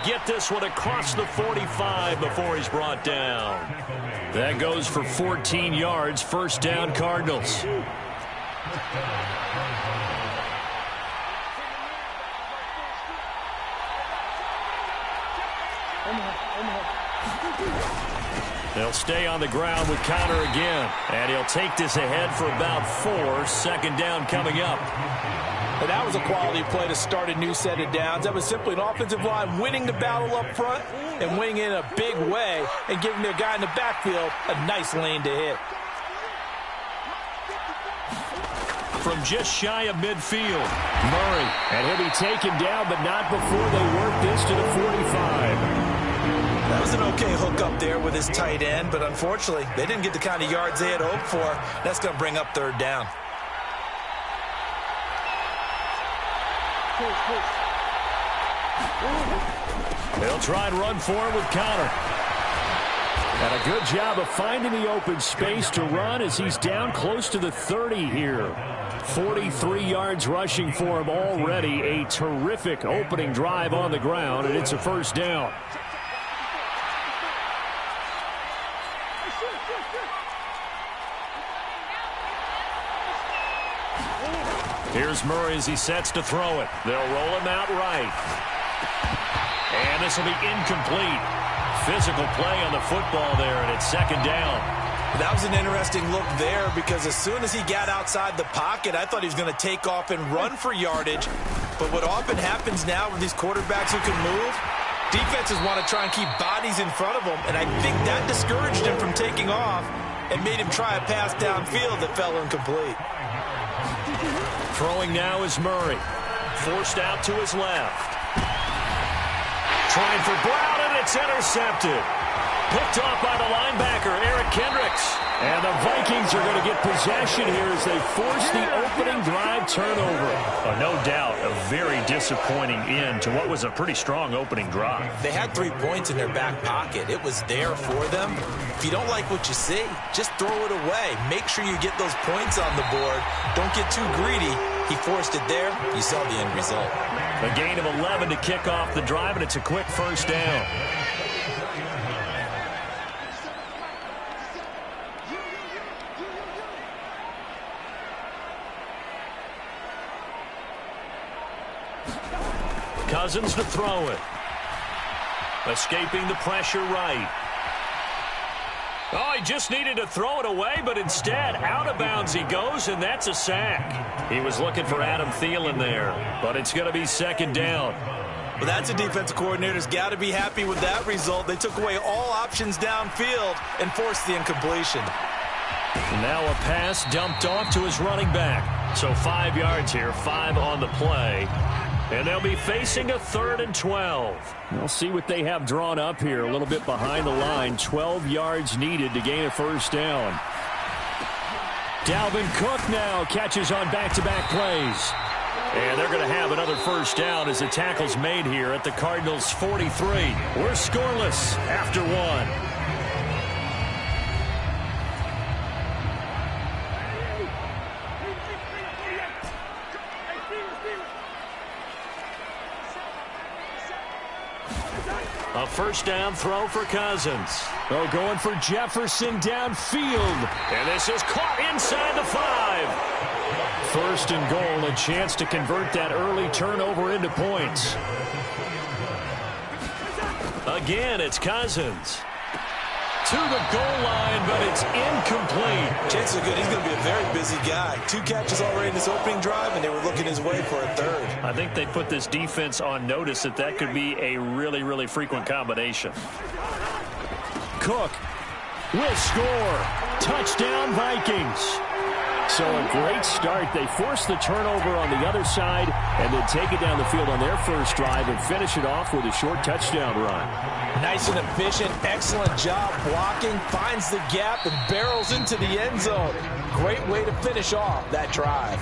get this one across the 45 before he's brought down. That goes for 14 yards. First down, Cardinals. They'll stay on the ground with Conner again. And he'll take this ahead for about 4. Second down coming up. And that was a quality play to start a new set of downs. That was simply an offensive line winning the battle up front and winning in a big way and giving their guy in the backfield a nice lane to hit. From just shy of midfield, Murray. And he'll be taken down, but not before they work this to the 45. That was an okay hook up there with his tight end, but unfortunately, they didn't get the kind of yards they had hoped for. That's going to bring up third down. They'll try and run for it with Conner. And a good job of finding the open space to run as he's down close to the 30 here. 43 yards rushing for him already. A terrific opening drive on the ground, and it's a first down. Here's Murray as he sets to throw it. They'll roll him out right. And this will be incomplete. Physical play on the football there, and it's second down. That was an interesting look there because as soon as he got outside the pocket, I thought he was going to take off and run for yardage. But what often happens now with these quarterbacks who can move, defenses want to try and keep bodies in front of them, and I think that discouraged him from taking off and made him try a pass downfield that fell incomplete. Throwing now is Murray. Forced out to his left. Trying for Brown, and it's intercepted. Picked off by the linebacker, Eric Kendricks. And the Vikings are going to get possession here as they force the opening drive turnover. No doubt a very disappointing end to what was a pretty strong opening drive. They had 3 points in their back pocket. It was there for them. If you don't like what you see, just throw it away. Make sure you get those points on the board. Don't get too greedy. He forced it there. You saw the end result. A gain of 11 to kick off the drive, and it's a quick first down. Cousins to throw it. Escaping the pressure right. Oh, he just needed to throw it away, but instead, out of bounds he goes, and that's a sack. He was looking for Adam Thielen there, but it's going to be second down. Well, that's a defensive coordinator's got to be happy with that result. They took away all options downfield and forced the incompletion. Now a pass dumped off to his running back. So 5 yards here, 5 on the play. And they'll be facing a 3rd and 12. We'll see what they have drawn up here. A little bit behind the line. 12 yards needed to gain a first down. Dalvin Cook now catches on back-to-back plays. And they're going to have another first down as the tackle's made here at the Cardinals' 43. We're scoreless after 1. A first down throw for Cousins. Oh, going for Jefferson downfield. And this is caught inside the 5. First and goal, a chance to convert that early turnover into points. Again, it's Cousins. To the goal line, but it's incomplete. Chances are good. He's going to be a very busy guy. 2 catches already in this opening drive, and they were looking his way for a 3rd. I think they put this defense on notice that could be a really, really frequent combination. Cook will score. Touchdown, Vikings. So a great start. They force the turnover on the other side and then take it down the field on their first drive and finish it off with a short touchdown run. Nice and efficient. Excellent job blocking. Finds the gap and barrels into the end zone. Great way to finish off that drive.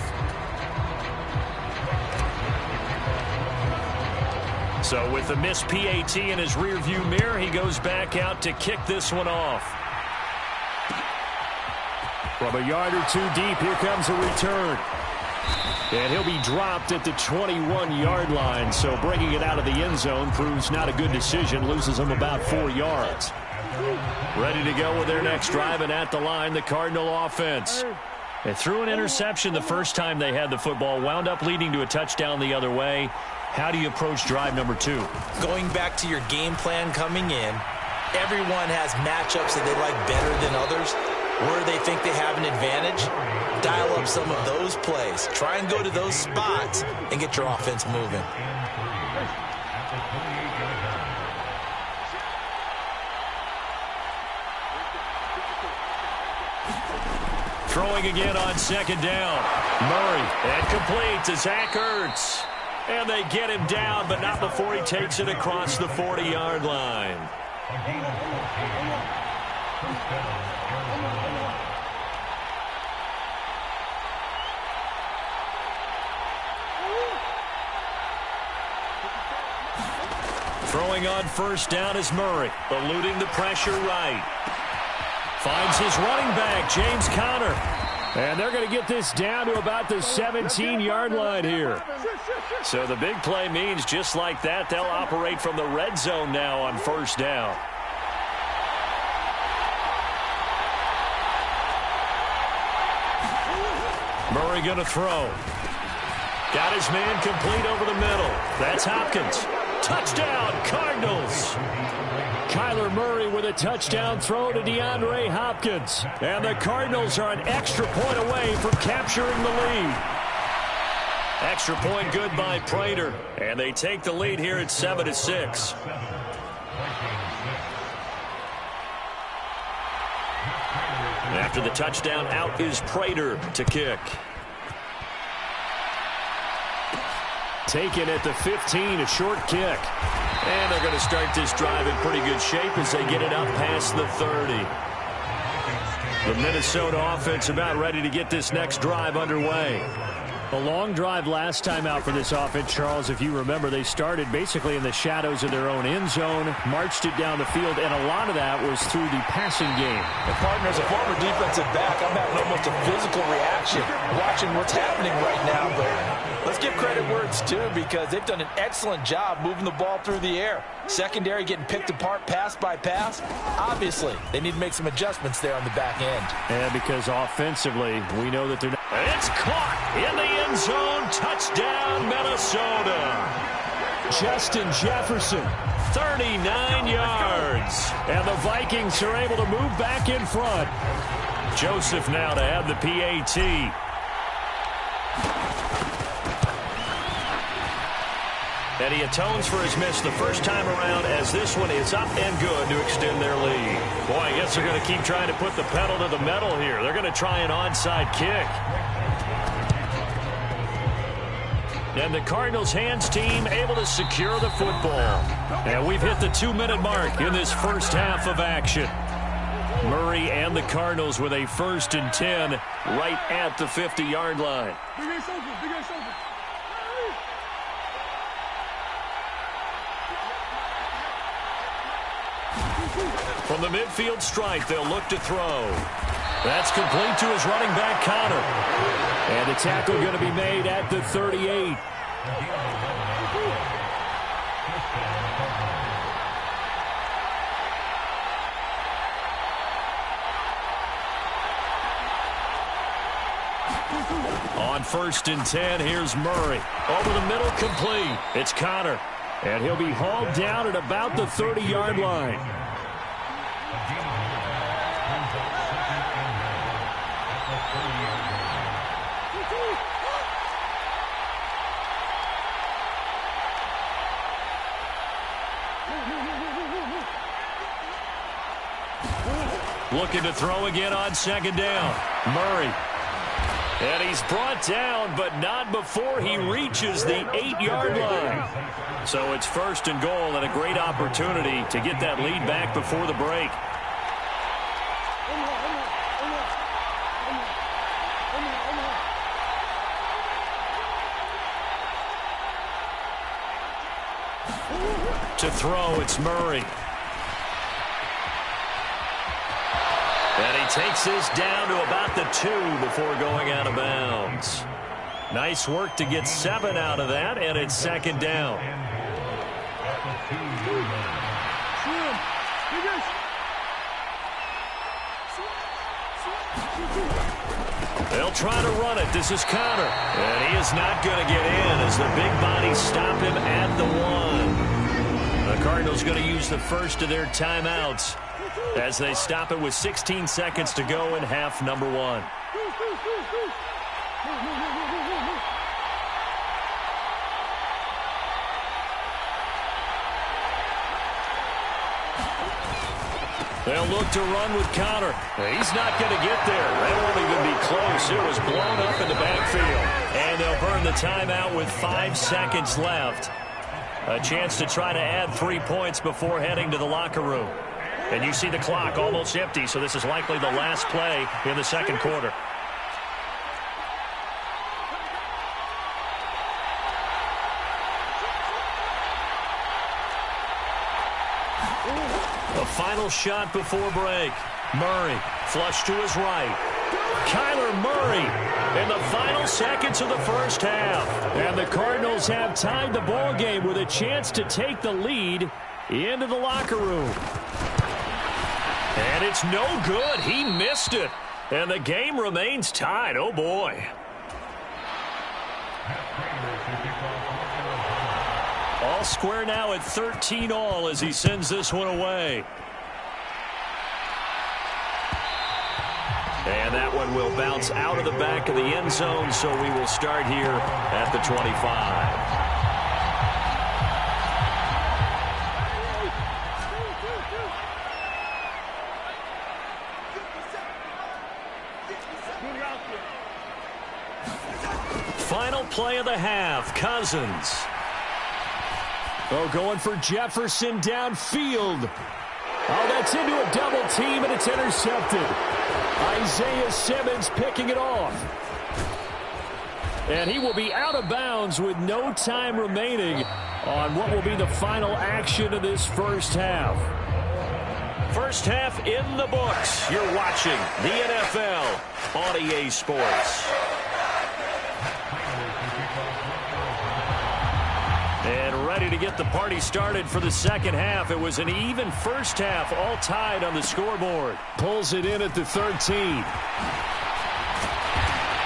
So with the missed PAT in his rearview mirror, he goes back out to kick this one off. From a yard or 2 deep, here comes a return. And he'll be dropped at the 21-yard line. So bringing it out of the end zone proves not a good decision. Loses him about 4 yards. Ready to go with their next drive, and at the line, the Cardinal offense. They threw an interception the first time they had the football, wound up leading to a touchdown the other way. How do you approach drive number 2? Going back to your game plan coming in, everyone has matchups that they like better than others. Where they think they have an advantage, dial up some of those plays. Try and go to those spots and get your offense moving. Throwing again on second down. Murray, and complete to Zach Ertz. And they get him down, but not before he takes it across the 40-yard line. Throwing on first down is Murray, eluding the pressure right. Finds his running back, James Conner. And they're going to get this down to about the 17-yard line here. So the big play means just like that, they'll operate from the red zone now on first down. Murray going to throw. Got his man complete over the middle. That's Hopkins. Touchdown, Cardinals. Kyler Murray with a touchdown throw to DeAndre Hopkins. And the Cardinals are an extra point away from capturing the lead. Extra point good by Prater. And they take the lead here at 7-6. After the touchdown, out is Prater to kick. Taken at the 15, a short kick. And they're going to start this drive in pretty good shape as they get it up past the 30. The Minnesota offense about ready to get this next drive underway. A long drive last time out for this offense, Charles. If you remember, they started basically in the shadows of their own end zone, marched it down the field, and a lot of that was through the passing game. And partner, as a former defensive back, I'm having almost a physical reaction watching what's happening right now. But let's give credit where it's due, because they've done an excellent job moving the ball through the air. Secondary getting picked apart pass by pass. Obviously, they need to make some adjustments there on the back end. And because offensively, we know that they're not. It's caught in the end zone. Touchdown, Minnesota. Justin Jefferson, 39 yards. And the Vikings are able to move back in front. Joseph now to have the PAT. And he atones for his miss the first time around, as this one is up and good to extend their lead. Boy, I guess they're going to keep trying to put the pedal to the metal here. They're going to try an onside kick. And the Cardinals hands team able to secure the football. And we've hit the 2-minute mark in this first half of action. Murray and the Cardinals with a 1st and 10 right at the 50-yard line. From the midfield stripe, they'll look to throw. That's complete to his running back, Conner. And the tackle going to be made at the 38. On 1st and 10, here's Murray. Over the middle, complete. It's Conner. And he'll be hauled down at about the 30-yard line. Looking to throw again on 2nd down. Murray. And he's brought down, but not before he reaches the 8-yard line. So it's 1st and goal, and a great opportunity to get that lead back before the break. To throw, it's Murray. And he takes this down to about the 2 before going out of bounds. Nice work to get 7 out of that, and it's second down. They'll try to run it. This is Connor. And he is not going to get in as the big bodies stop him at the 1. The Cardinals going to use the first of their timeouts as they stop it with 16 seconds to go in half number 1. They'll look to run with Connor. He's not going to get there. That won't even be close. It was blown up in the backfield. And they'll burn the timeout with 5 seconds left. A chance to try to add 3 points before heading to the locker room. And you see the clock almost empty, so this is likely the last play in the second quarter. The final shot before break. Murray, flush to his right. Kyler Murray in the final seconds of the first half. And the Cardinals have tied the ball game with a chance to take the lead into the locker room. And it's no good. He missed it. And the game remains tied. Oh, boy. All square now at 13-all as he sends this one away. And that one will bounce out of the back of the end zone, so we will start here at the 25. Final play of the half, Cousins. Oh, going for Jefferson downfield. Oh, that's into a double team, and it's intercepted. Isaiah Simmons picking it off. And he will be out of bounds with no time remaining on what will be the final action of this first half. First half in the books. You're watching the NFL on EA Sports. And ready to get the party started for the second half. It was an even first half, all tied on the scoreboard. Pulls it in at the 13.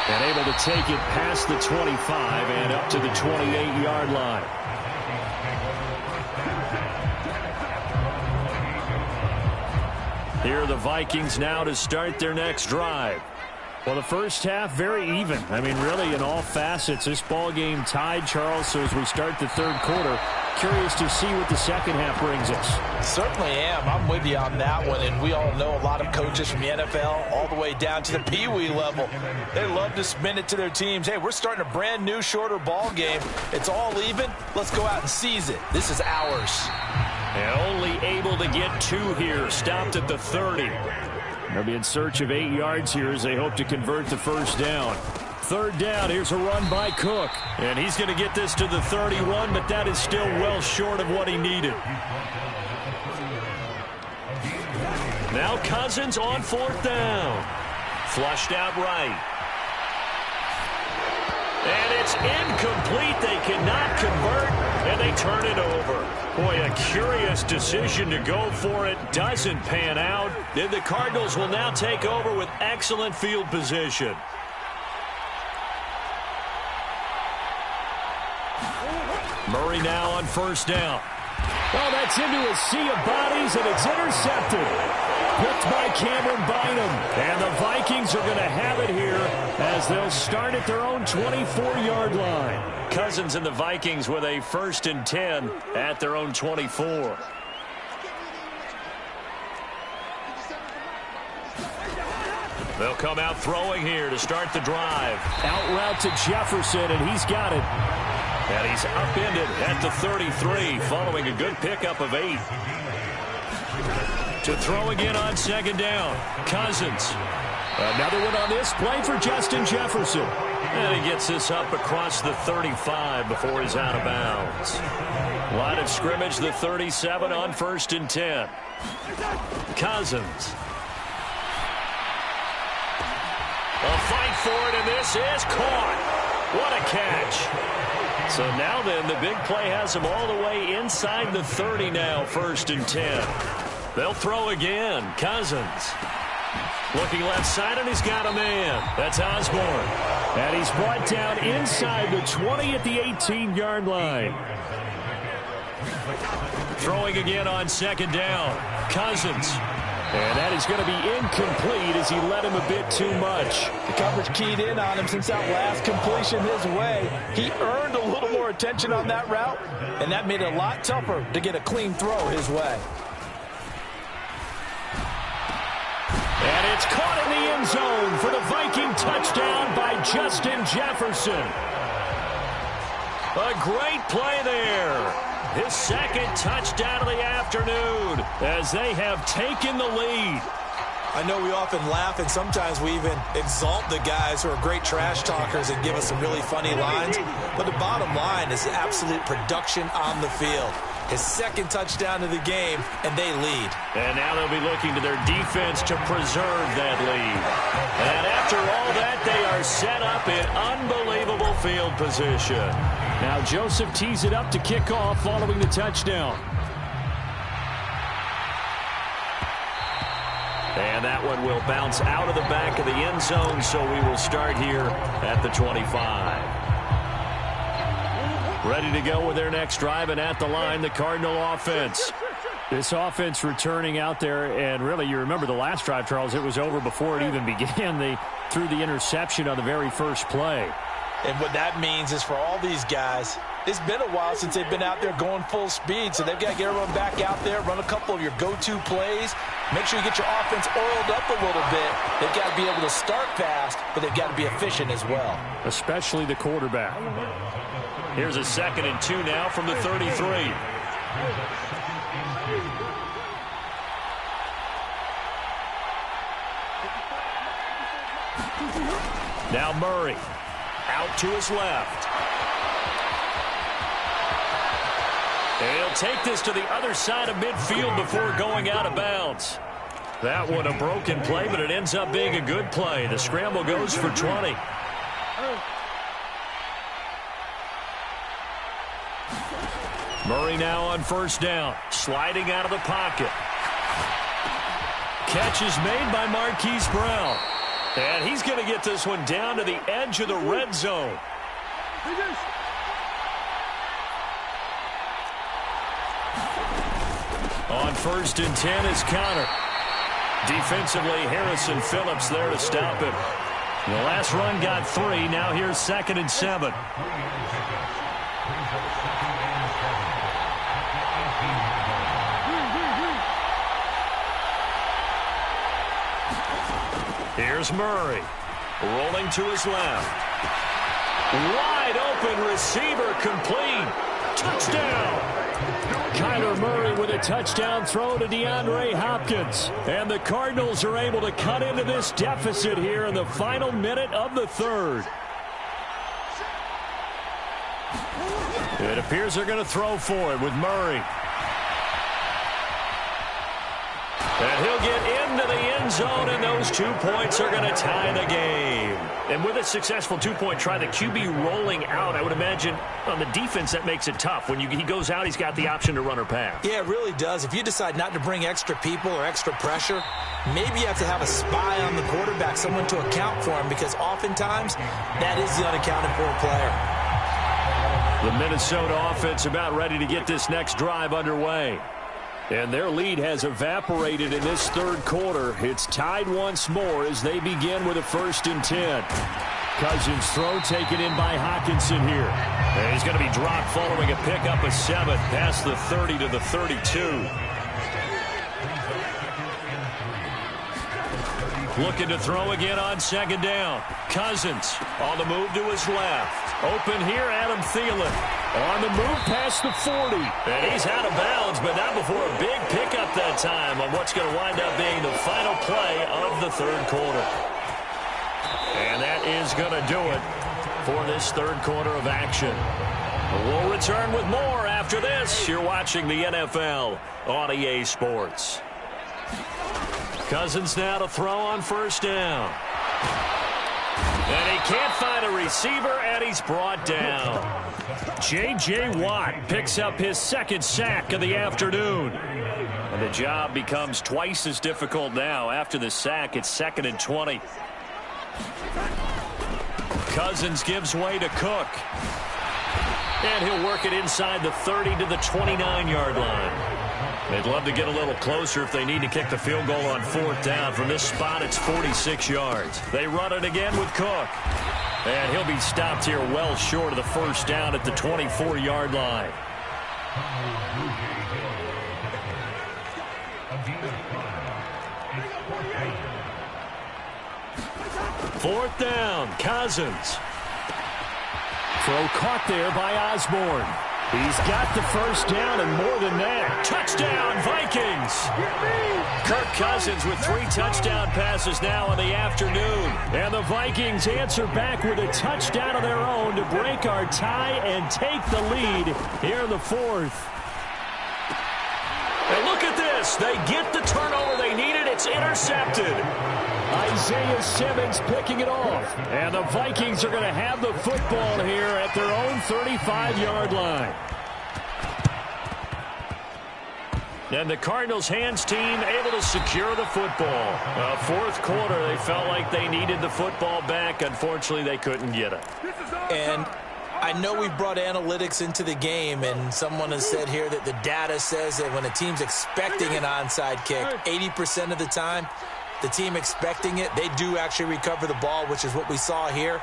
And able to take it past the 25 and up to the 28-yard line. Here are the Vikings now to start their next drive. Well, the first half, very even. I mean, really, in all facets, this ball game tied, Charles. So as we start the third quarter, curious to see what the second half brings us. Certainly am. I'm with you on that one. And we all know a lot of coaches from the NFL all the way down to the Pee-wee level. They love to spin it to their teams. Hey, we're starting a brand new, shorter ball game. It's all even. Let's go out and seize it. This is ours. And only able to get 2 here. Stopped at the 30. They'll be in search of 8 yards here as they hope to convert the first down. Third down, here's a run by Cook. And he's going to get this to the 31, but that is still well short of what he needed. Now Cousins on fourth down. Flushed out right. And it's incomplete. They cannot convert, and they turn it over. Boy, a curious decision to go for it. Doesn't pan out. Then the Cardinals will now take over with excellent field position. Murray now on first down. Oh, that's into a sea of bodies, and it's intercepted. Picked by Cameron Bynum. And the Vikings are going to have it here as they'll start at their own 24-yard line. Cousins and the Vikings with a 1st and 10 at their own 24. They'll come out throwing here to start the drive. Out route to Jefferson, and he's got it. And he's upended at the 33 following a good pickup of 8. To throw again on second down. Cousins. Another one on this play for Justin Jefferson. And he gets this up across the 35 before he's out of bounds. Line of scrimmage, the 37 on 1st and 10. Cousins. A fight for it, and this is caught. What a catch. So now then, the big play has them all the way inside the 30 now, 1st and 10. They'll throw again. Cousins. Looking left side, and he's got a man. That's Osborne. And he's brought down inside the 20 at the 18-yard line. Throwing again on 2nd down. Cousins. And that is going to be incomplete as he led him a bit too much. The coverage keyed in on him since that last completion his way. He earned a little more attention on that route, and that made it a lot tougher to get a clean throw his way. And it's caught in the end zone for the Viking touchdown by Justin Jefferson. A great play there. His 2nd touchdown of the afternoon as they have taken the lead. I know we often laugh, and sometimes we even exalt the guys who are great trash talkers and give us some really funny lines. But the bottom line is absolute production on the field. His 2nd touchdown of the game, and they lead. And now they'll be looking to their defense to preserve that lead. And after all that, they are set up in unbelievable field position. Now Joseph tees it up to kick off following the touchdown. And that one will bounce out of the back of the end zone, so we will start here at the 25. Ready to go with their next drive, and at the line, the Cardinal offense. This offense returning out there, and really, you remember the last drive, Charles, it was over before it even began. They threw the interception on the very first play. And what that means is for all these guys, it's been a while since they've been out there going full speed, so they've got to get everyone back out there, run a couple of your go-to plays, make sure you get your offense oiled up a little bit. They've got to be able to start fast, but they've got to be efficient as well. Especially the quarterback. Here's a 2nd and 2 now from the 33. Now Murray out to his left. And he'll take this to the other side of midfield before going out of bounds. That one a broken play, but it ends up being a good play. The scramble goes for 20. Murray now on 1st down, sliding out of the pocket. Catch is made by Marquise Brown. And he's going to get this one down to the edge of the red zone. On 1st and 10 is Connor. Defensively, Harrison Phillips there to stop him. The last run got 3. Now here's 2nd and 7. Here's Murray, rolling to his left. Wide open receiver complete. Touchdown. Kyler Murray with a touchdown throw to DeAndre Hopkins. And the Cardinals are able to cut into this deficit here in the final minute of the 3rd. It appears they're going to throw for it with Murray. And he'll get into the end zone, and those 2 points are going to tie the game. And with a successful 2-point try, the QB rolling out, I would imagine on the defense that makes it tough. When he goes out, he's got the option to run or pass. Yeah, it really does. If you decide not to bring extra people or extra pressure, maybe you have to have a spy on the quarterback, someone to account for him, because oftentimes that is the unaccounted for player. The Minnesota offense about ready to get this next drive underway. And their lead has evaporated in this 3rd quarter. It's tied once more as they begin with a 1st and 10. Cousins' throw taken in by Hockenson here. And he's going to be dropped following a pickup of 7 past the 30 to the 32. Looking to throw again on 2nd down. Cousins on the move to his left. Open here, Adam Thielen. On the move past the 40. And he's out of bounds, but not before a big pickup that time on what's going to wind up being the final play of the 3rd quarter. And that is going to do it for this 3rd quarter of action. We'll return with more after this. You're watching the NFL on EA Sports. Cousins now to throw on 1st down. And he can't find a receiver, and he's brought down. J.J. Watt picks up his second sack of the afternoon. And the job becomes twice as difficult now. After the sack, it's 2nd and 20. Cousins gives way to Cook. And he'll work it inside the 30 to the 29-yard line. They'd love to get a little closer if they need to kick the field goal on 4th down. From this spot, it's 46 yards. They run it again with Cook. And he'll be stopped here well short of the first down at the 24-yard line. Fourth down, Cousins. Throw caught there by Osborne. He's got the first down and more than that. Touchdown, Vikings! Kirk Cousins with 3 touchdown passes now in the afternoon. And the Vikings answer back with a touchdown of their own to break our tie and take the lead here in the 4th. And look at this. They get the turnover they needed. It's intercepted. Isaiah Simmons picking it off. And the Vikings are going to have the football here at their own 35-yard line. And the Cardinals' hands team able to secure the football. 4th quarter, they felt like they needed the football back. Unfortunately, they couldn't get it. And I know we brought analytics into the game, and someone has said here that the data says that when a team's expecting an onside kick, 80% of the time, the team expecting it, they do actually recover the ball, which is what we saw here.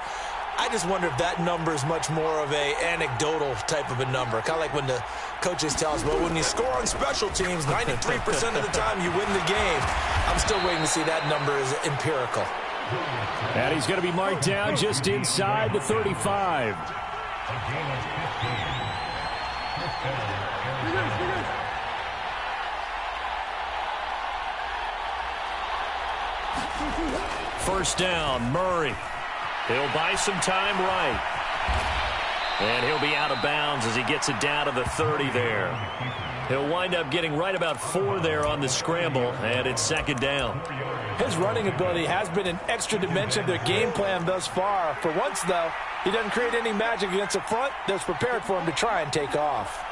I just wonder if that number is much more of a anecdotal type of a number. Kind of like when the coaches tell us, well, when you score on special teams, 93% of the time you win the game. I'm still waiting to see that number is empirical. And he's going to be marked down just inside the 35. First down, Murray. He'll buy some time right. And he'll be out of bounds as he gets it down to the 30 there. He'll wind up getting right about 4 there on the scramble, and it's 2nd down. His running ability has been an extra dimension of their game plan thus far. For once, though, he doesn't create any magic against the front that's prepared for him to try and take off.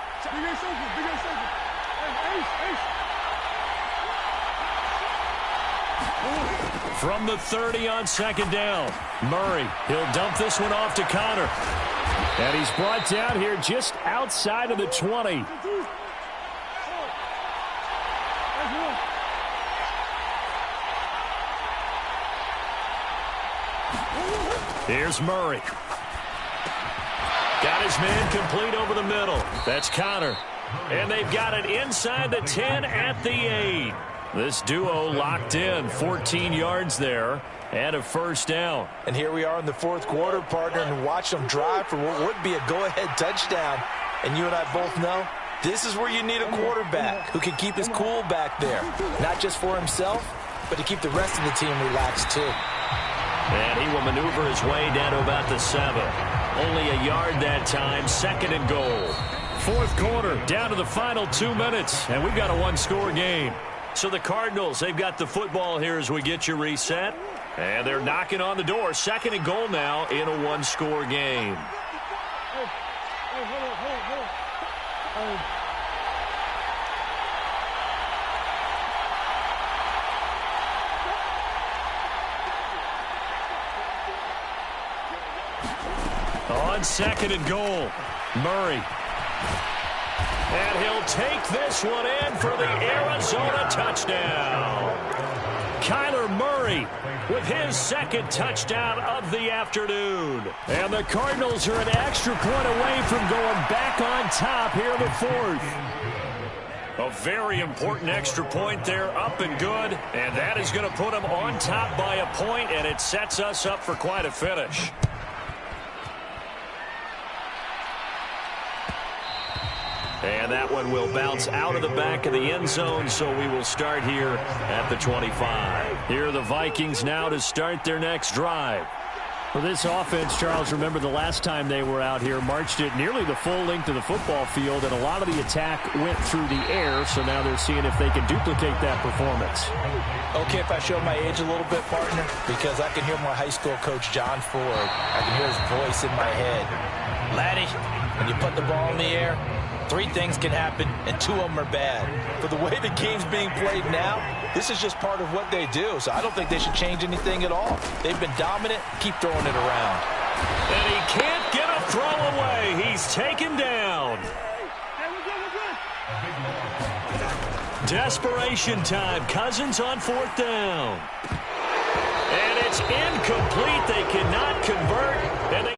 From the 30 on 2nd down, Murray. He'll dump this one off to Connor. And he's brought down here just outside of the 20. Here's Murray. Got his man complete over the middle. That's Connor. And they've got it inside the 10 at the 8. This duo locked in, 14 yards there, and a first down. And here we are in the 4th quarter, partner, and watch them drive for what would be a go-ahead touchdown. And you and I both know this is where you need a quarterback who can keep his cool back there, not just for himself, but to keep the rest of the team relaxed too. And he will maneuver his way down to about the 7. Only a yard that time, 2nd and goal. 4th quarter, down to the final 2 minutes, and we've got a one-score game. So the Cardinals, they've got the football here as we get you reset. And they're knocking on the door. 2nd and goal now in a one-score game. On 2nd and goal, Murray. And he'll take this one in for the Arizona touchdown. Kyler Murray with his 2nd touchdown of the afternoon. And the Cardinals are an extra point away from going back on top here in the 4th. A very important extra point there, up and good. And that is going to put them on top by a point, and it sets us up for quite a finish. And that one will bounce out of the back of the end zone, so we will start here at the 25. Here are the Vikings now to start their next drive. Well, this offense, Charles, remember the last time they were out here, marched it nearly the full length of the football field, and a lot of the attack went through the air, so now they're seeing if they can duplicate that performance. Okay, if I show my age a little bit, partner, because I can hear my high school coach, John Ford. I can hear his voice in my head. Laddie, when you put the ball in the air, 3 things can happen, and 2 of them are bad. For the way the game's being played now, this is just part of what they do, so I don't think they should change anything at all. They've been dominant. Keep throwing it around. And he can't get a throw away. He's taken down. Desperation time. Cousins on 4th down. And it's incomplete. They cannot convert, and they